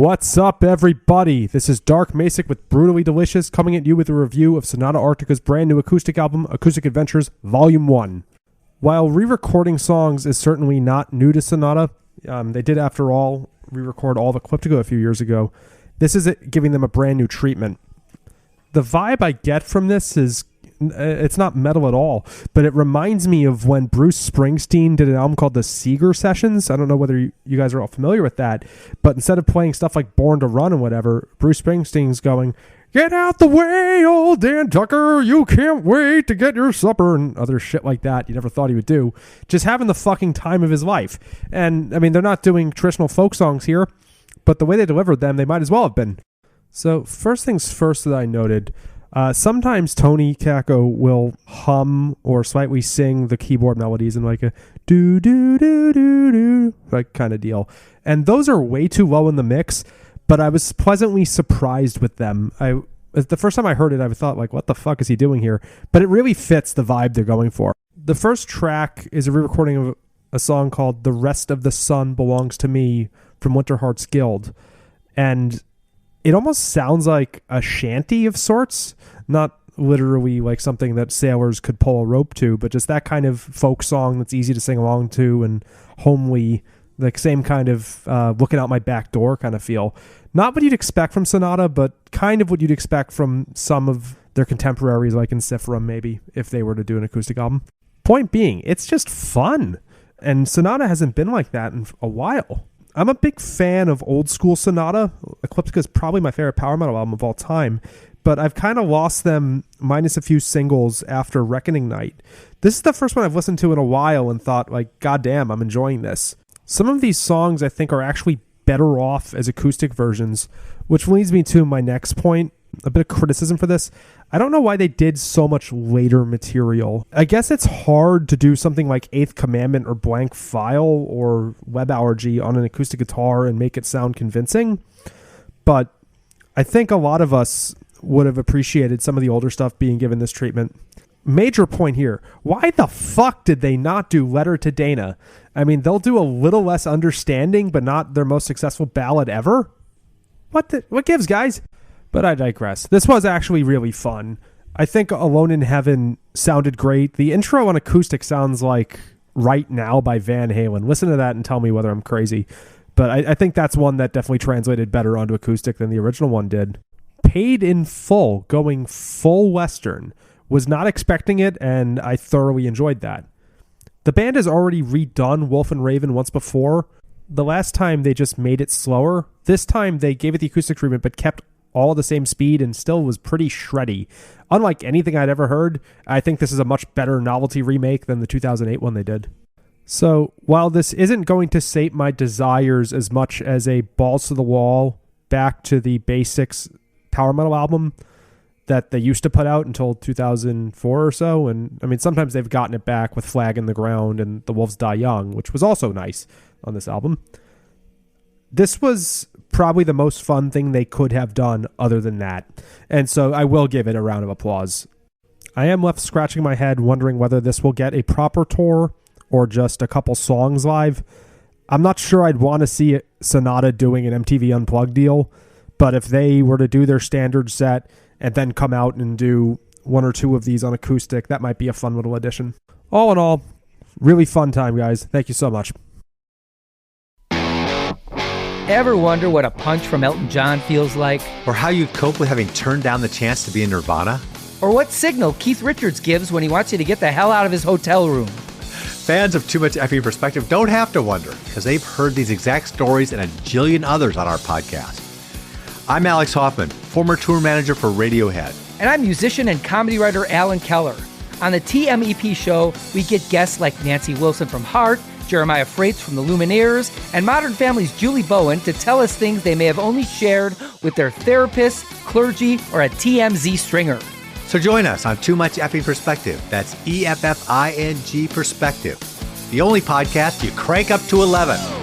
What's up, everybody? This is Dark Masick with Brutally Delicious, coming at you with a review of Sonata Arctica's brand new acoustic album, Acoustic Adventures Volume 1. While re-recording songs is certainly not new to Sonata, they did, after all, re-record all of Ecliptica a few years ago. This is giving them a brand new treatment. The vibe I get from this is, it's not metal at all, but it reminds me of when Bruce Springsteen did an album called the Seeger Sessions. I don't know whether you guys are all familiar with that, but instead of playing stuff like Born to Run and whatever, Bruce Springsteen's going, "Get out the way, old Dan Tucker, you can't wait to get your supper," and other shit like that you never thought he would do. Just having the fucking time of his life. And, I mean, they're not doing traditional folk songs here, but the way they delivered them, they might as well have been. So, first things first that I noted, sometimes Tony Kako will hum or slightly sing the keyboard melodies in like a do-do-do-do-do like kind of deal. And those are way too low in the mix, but I was pleasantly surprised with them. The first time I heard it, I thought, like, what the fuck is he doing here? But it really fits the vibe they're going for. The first track is a re-recording of a song called The Rest of the Sun Belongs to Me from Winterheart's Guild. And it almost sounds like a shanty of sorts, not literally like something that sailors could pull a rope to, but just that kind of folk song that's easy to sing along to and homely, like same kind of looking out my back door kind of feel. Not what you'd expect from Sonata, but kind of what you'd expect from some of their contemporaries like Ensiferum maybe, if they were to do an acoustic album. Point being, it's just fun. And Sonata hasn't been like that in a while. I'm a big fan of old school Sonata. Ecliptica is probably my favorite power metal album of all time, but I've kind of lost them minus a few singles after Reckoning Night. This is the first one I've listened to in a while and thought, like, goddamn, I'm enjoying this. Some of these songs I think are actually better off as acoustic versions, which leads me to my next point, a bit of criticism for this. I don't know why they did so much later material. I guess it's hard to do something like Eighth Commandment or Blank File or Web Allergy on an acoustic guitar and make it sound convincing. But I think a lot of us would have appreciated some of the older stuff being given this treatment. Major point here. Why the fuck did they not do Letter to Dana? I mean, they'll do a little less understanding, but not their most successful ballad ever? What gives, guys? But I digress. This was actually really fun. I think Alone in Heaven sounded great. The intro on acoustic sounds like Right Now by Van Halen. Listen to that and tell me whether I'm crazy. But I think that's one that definitely translated better onto acoustic than the original one did. Paid in Full, going full Western. Was not expecting it, and I thoroughly enjoyed that. The band has already redone Wolf and Raven once before. The last time they just made it slower. This time they gave it the acoustic treatment, but kept all the same speed and still was pretty shreddy. Unlike anything I'd ever heard, I think this is a much better novelty remake than the 2008 one they did. So while this isn't going to sate my desires as much as a balls to the wall, back to the basics power metal album that they used to put out until 2004 or so, and I mean sometimes they've gotten it back with Flag in the Ground and The Wolves Die Young, which was also nice on this album. This was probably the most fun thing they could have done other than that. And so I will give it a round of applause. I am left scratching my head wondering whether this will get a proper tour or just a couple songs live. I'm not sure I'd want to see Sonata doing an MTV Unplugged deal, but if they were to do their standard set and then come out and do one or two of these on acoustic, that might be a fun little addition. All in all, really fun time, guys. Thank you so much. Ever wonder what a punch from Elton John feels like? Or how you'd cope with having turned down the chance to be in Nirvana? Or what signal Keith Richards gives when he wants you to get the hell out of his hotel room? Fans of Too Much Effing Perspective don't have to wonder, because they've heard these exact stories and a jillion others on our podcast. I'm Alex Hoffman, former tour manager for Radiohead. And I'm musician and comedy writer Alan Keller. On the TMEP show, we get guests like Nancy Wilson from Heart, Jeremiah Freites from the Lumineers, and Modern Family's Julie Bowen to tell us things they may have only shared with their therapist, clergy, or a TMZ stringer. So join us on Too Much Effing Perspective. That's EFFING Perspective. The only podcast you crank up to 11.